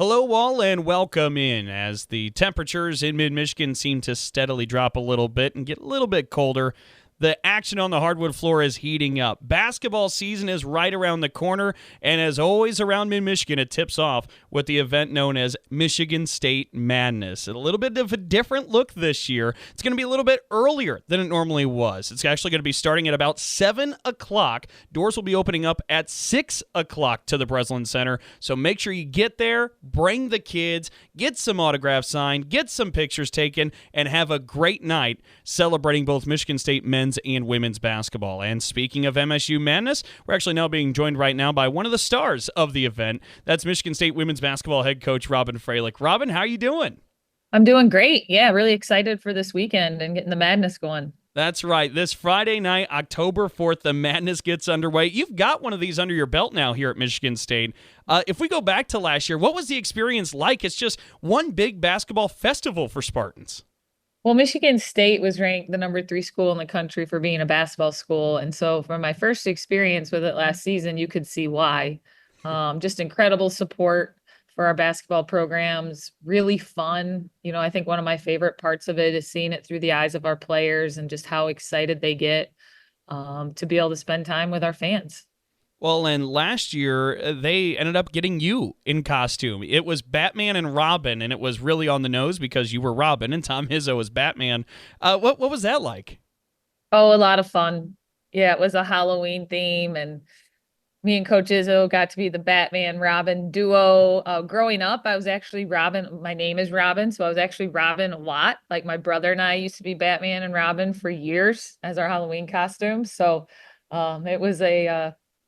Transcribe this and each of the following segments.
Hello, all, and welcome in as the temperatures in mid-Michigan seem to steadily drop a little bit and get a little bit colder. The action on the hardwood floor is heating up. Basketball season is right around the corner, and as always around mid-Michigan, it tips off with the event known as Michigan State Madness. A little bit of a different look this year. It's going to be a little bit earlier than it normally was. It's actually going to be starting at about 7 o'clock. Doors will be opening up at 6 o'clock to the Breslin Center, so make sure you get there, bring the kids, get some autographs signed, get some pictures taken, and have a great night celebrating both Michigan State men's and women's basketball. And speaking of MSU Madness, we're actually now being joined right now by one of the stars of the event. That's Michigan State women's basketball head coach Robyn Fralick. Robyn, how are you doing? I'm doing great. Yeah, really excited for this weekend and getting the madness going. That's right. This Friday night, October 4th, the madness gets underway. You've got one of these under your belt now here at Michigan State. If we go back to last year, what was the experience like? It's just one big basketball festival for Spartans. Well, Michigan State was ranked the number 3 school in the country for being a basketball school. And so from my first experience with it last season, you could see why. Just incredible support for our basketball programs, really fun. I think one of my favorite parts of it is seeing it through the eyes of our players and just how excited they get to be able to spend time with our fans. Well, and last year, they ended up getting you in costume. It was Batman and Robyn, and it was really on the nose because you were Robyn and Tom Izzo was Batman. What was that like? Oh, a lot of fun. Yeah, it was a Halloween theme, and me and Coach Izzo got to be the Batman Robyn duo. Growing up, I was actually Robyn. My name is Robyn, so I was actually Robyn a lot. Like my brother and I used to be Batman and Robyn for years as our Halloween costumes. So it was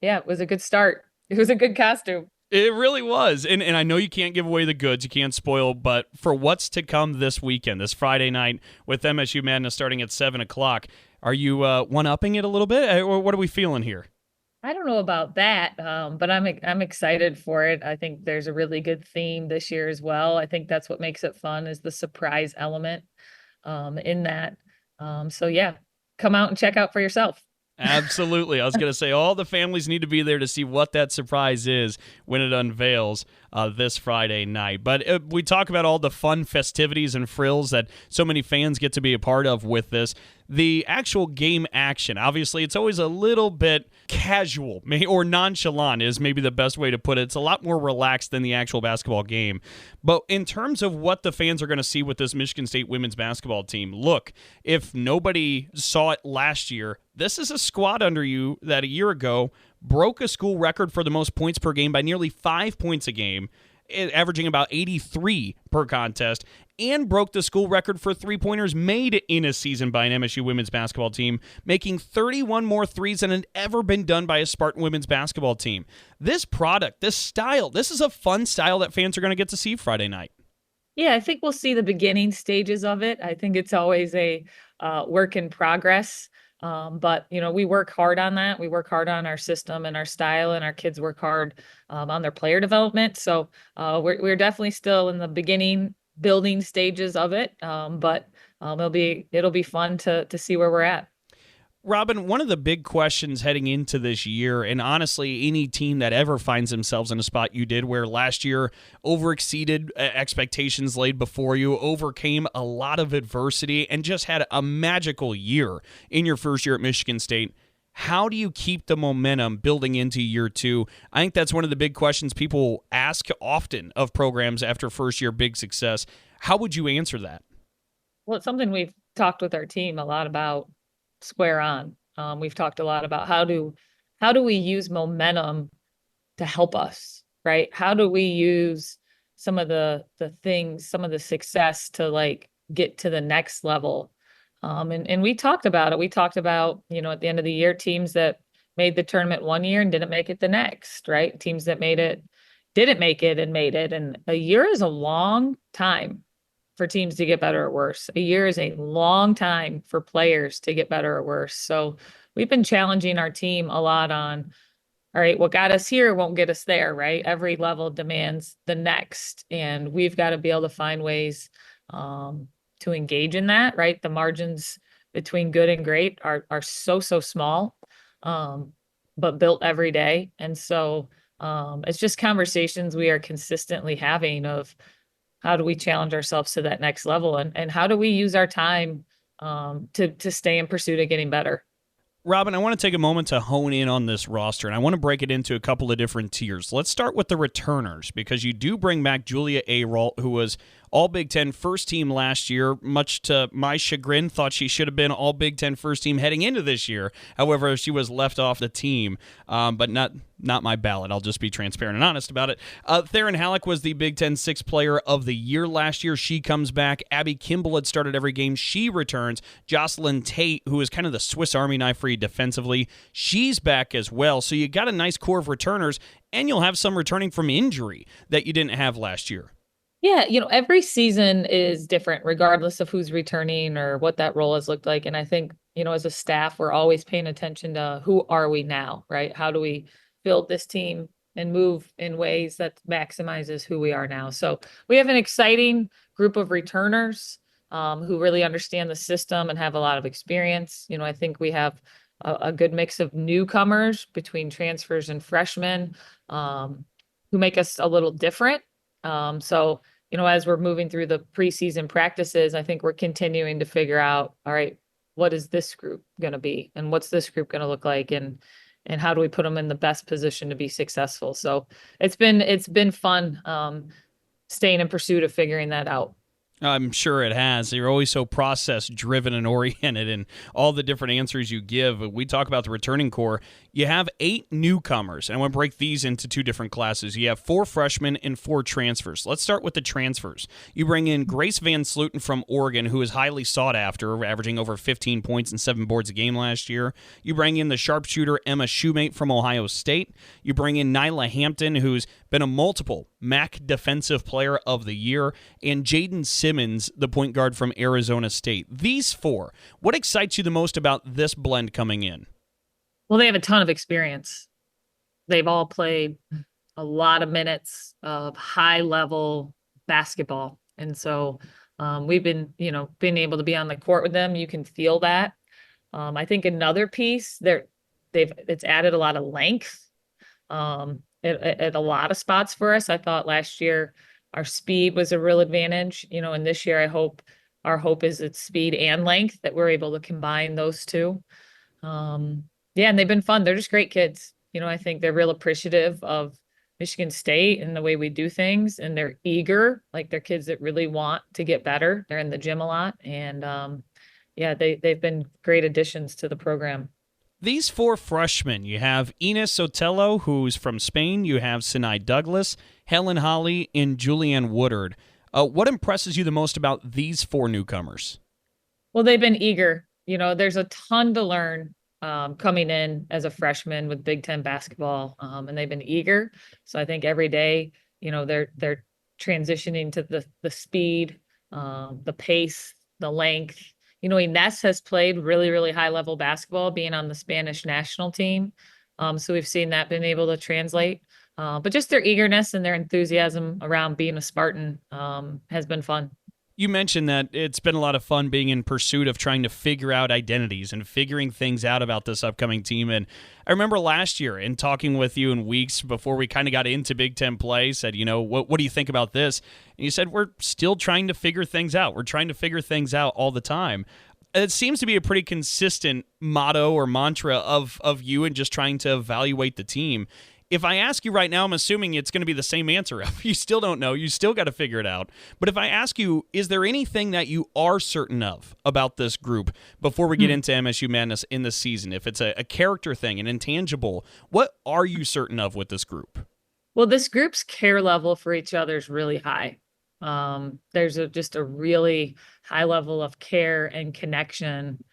it was a good start. It was a good costume. It really was. And I know you can't give away the goods, you can't spoil, but for what's to come this weekend, this Friday night with MSU Madness starting at 7 o'clock, are you one-upping it a little bit? Or what are we feeling here? I don't know about that, but I'm excited for it. I think there's a really good theme this year as well. I think that's what makes it fun is the surprise element in that. So yeah, come out and check out for yourself. Absolutely. I was going to say all the families need to be there to see what that surprise is when it unveils this Friday night. But we talk about all the fun festivities and frills that so many fans get to be a part of with this. The actual game action, obviously, it's always a little bit casual or nonchalant is maybe the best way to put it. It's a lot more relaxed than the actual basketball game. But in terms of what the fans are going to see with this Michigan State women's basketball team, look, if nobody saw it last year, this is a squad under you that a year ago broke a school record for the most points per game by nearly 5 points a game, averaging about 83 per contest, and broke the school record for three-pointers made in a season by an MSU women's basketball team, making 31 more threes than had ever been done by a Spartan women's basketball team. This product, this style, this is a fun style that fans are going to get to see Friday night. Yeah, I think we'll see the beginning stages of it. I think it's always a work in progress. But we work hard on that. We work hard on our system and our style, and our kids work hard on their player development. So we're definitely still in the beginning building stages of it. But it'll be fun to see where we're at. Robyn, one of the big questions heading into this year, and honestly, any team that ever finds themselves in a spot you did where last year overexceeded expectations laid before you, overcame a lot of adversity, and just had a magical year in your first year at Michigan State. How do you keep the momentum building into year two? I think that's one of the big questions people ask often of programs after first year big success. How would you answer that? Well, it's something we've talked with our team a lot about. Square on. We've talked a lot about how do we use momentum to help us, right? How do we use some of the things, some of the success to get to the next level? And we talked about it. We talked about, at the end of the year, teams that made the tournament one year and didn't make it the next, right? Teams that didn't make it and made it. And a year is a long time for teams to get better or worse. A year is a long time for players to get better or worse. So we've been challenging our team a lot on, all right, what got us here won't get us there, right? Every level demands the next. And we've got to be able to find ways to engage in that, right? The margins between good and great are so small, but built every day. And so It's just conversations we are consistently having of how do we challenge ourselves to that next level, and how do we use our time to stay in pursuit of getting better. Robyn, I want to take a moment to hone in on this roster, and I want to break it into a couple of different tiers. Let's start with the returners, because you do bring back Julia Aralt, who was all Big Ten first team last year, much to my chagrin. Thought she should have been all Big Ten first team heading into this year. However, she was left off the team, but not my ballot. I'll just be transparent and honest about it. Theron Halleck was the Big Ten Sixth Player of the Year last year. She comes back. Abby Kimball had started every game. She returns. Jocelyn Tate, who is kind of the Swiss Army knife for you defensively, she's back as well. So you got a nice core of returners, and you'll have some returning from injury that you didn't have last year. Yeah, every season is different, regardless of who's returning or what that role has looked like. And I think, as a staff, we're always paying attention to who are we now, right? How do we build this team and move in ways that maximizes who we are now? So we have an exciting group of returners who really understand the system and have a lot of experience. I think we have a good mix of newcomers between transfers and freshmen who make us a little different. So as we're moving through the preseason practices, I think we're continuing to figure out, all right, what is this group going to be, and what's this group going to look like, and how do we put them in the best position to be successful? So it's been fun staying in pursuit of figuring that out. I'm sure it has. You're always so process-driven and oriented in all the different answers you give. We talk about the returning core. You have 8 newcomers, and I want to break these into 2 different classes. You have 4 freshmen and 4 transfers. Let's start with the transfers. You bring in Grace Van Sluten from Oregon, who is highly sought after, averaging over 15 points and 7 boards a game last year. You bring in the sharpshooter Emma Shoemate from Ohio State. You bring in Nyla Hampton, who's been a multiple MAC Defensive Player of the Year, and Jaden Simmons, the point guard from Arizona State. These 4, what excites you the most about this blend coming in? Well, they have a ton of experience. They've all played a lot of minutes of high-level basketball. And so we've been able to be on the court with them. You can feel that. I think another piece, it's added a lot of length at a lot of spots for us. I thought last year our speed was a real advantage, and this year our hope is it's speed and length, that we're able to combine those two. Yeah, and they've been fun. They're just great kids. I think they're real appreciative of Michigan State and the way we do things, and they're eager. Like, they're kids that really want to get better. They're in the gym a lot, and they've been great additions to the program. These 4 freshmen, you have Ines Sotelo, who's from Spain. You have Sinai Douglas, Helen Holly, and Julianne Woodard. What impresses you the most about these 4 newcomers? Well, they've been eager. There's a ton to learn coming in as a freshman with Big Ten basketball, and they've been eager. So I think every day, they're transitioning to the speed, the pace, the length. Ines has played really, really high level basketball, being on the Spanish national team. So we've seen that been able to translate. But just their eagerness and their enthusiasm around being a Spartan has been fun. You mentioned that it's been a lot of fun being in pursuit of trying to figure out identities and figuring things out about this upcoming team. And I remember last year, in talking with you in weeks before we kind of got into Big Ten play, said, what do you think about this? And you said, we're still trying to figure things out. We're trying to figure things out all the time. It seems to be a pretty consistent motto or mantra of you and just trying to evaluate the team. If I ask you right now, I'm assuming it's going to be the same answer. You still don't know. You still got to figure it out. But if I ask you, is there anything that you are certain of about this group before we get into MSU Madness in the season? If it's a character thing, an intangible, what are you certain of with this group? Well, this group's care level for each other is really high. There's just a really high level of care and connection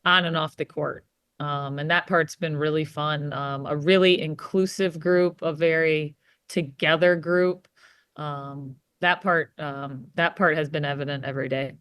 on and off the court. And that part's been really fun. A really inclusive group, a very together group. That part has been evident every day.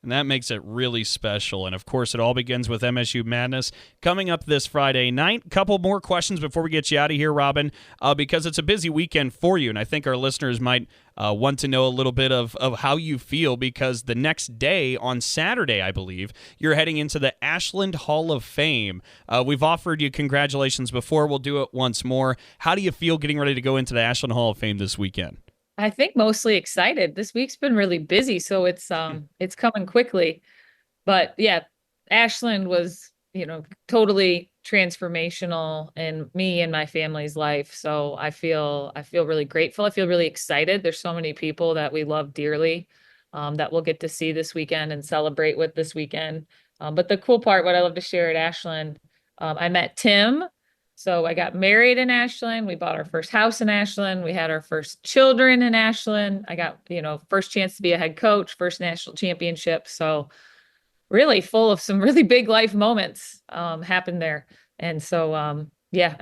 And that makes it really special. And, of course, it all begins with MSU Madness coming up this Friday night. Couple more questions before we get you out of here, Robyn, because it's a busy weekend for you, and I think our listeners might want to know a little bit of how you feel, because the next day, on Saturday, I believe, you're heading into the Ashland Hall of Fame. We've offered you congratulations before. We'll do it once more. How do you feel getting ready to go into the Ashland Hall of Fame this weekend? I think mostly excited. This week's been really busy, so it's coming quickly. But yeah, Ashland was, totally transformational in me and my family's life. So I feel really grateful. I feel really excited. There's so many people that we love dearly, that we'll get to see this weekend and celebrate with this weekend. But the cool part, what I love to share at Ashland, I met Tim. So I got married in Ashland. We bought our first house in Ashland. We had our first children in Ashland. I got, first chance to be a head coach, first national championship. So really full of some really big life moments happened there. And so, I'm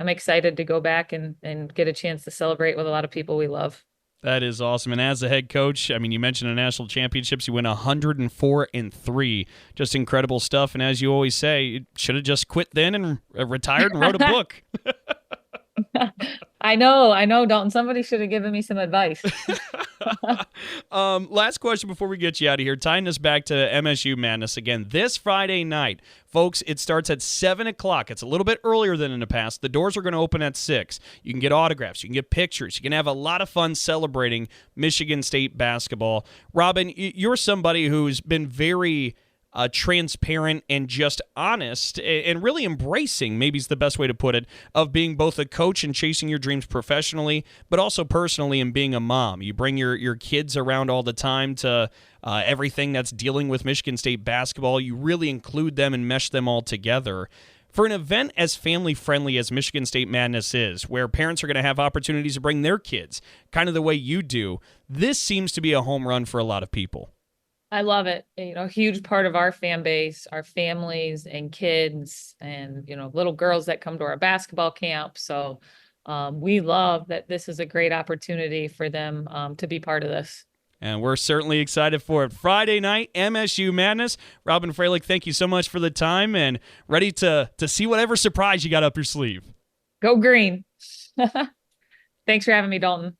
excited to go back and get a chance to celebrate with a lot of people we love. That is awesome. And as a head coach, I mean, you mentioned the national championships. You went 104-3. Just incredible stuff. And as you always say, you should have just quit then and retired and wrote a book. I know, Dalton. Somebody should have given me some advice. Last question before we get you out of here. Tying us back to MSU Madness again this Friday night. Folks, it starts at 7 o'clock. It's a little bit earlier than in the past. The doors are going to open at 6. You can get autographs. You can get pictures. You can have a lot of fun celebrating Michigan State basketball. Robyn, you're somebody who's been very transparent and just honest and really embracing, maybe is the best way to put it, of being both a coach and chasing your dreams professionally, but also personally and being a mom. You bring your kids around all the time to everything that's dealing with Michigan State basketball. You really include them and mesh them all together. For an event as family-friendly as Michigan State Madness is, where parents are going to have opportunities to bring their kids, kind of the way you do, this seems to be a home run for a lot of people. I love it. A huge part of our fan base, our families and kids and, little girls that come to our basketball camp. So we love that this is a great opportunity for them to be part of this. And we're certainly excited for it. Friday night, MSU Madness. Robyn Fralick, thank you so much for the time and ready to see whatever surprise you got up your sleeve. Go green. Thanks for having me, Dalton.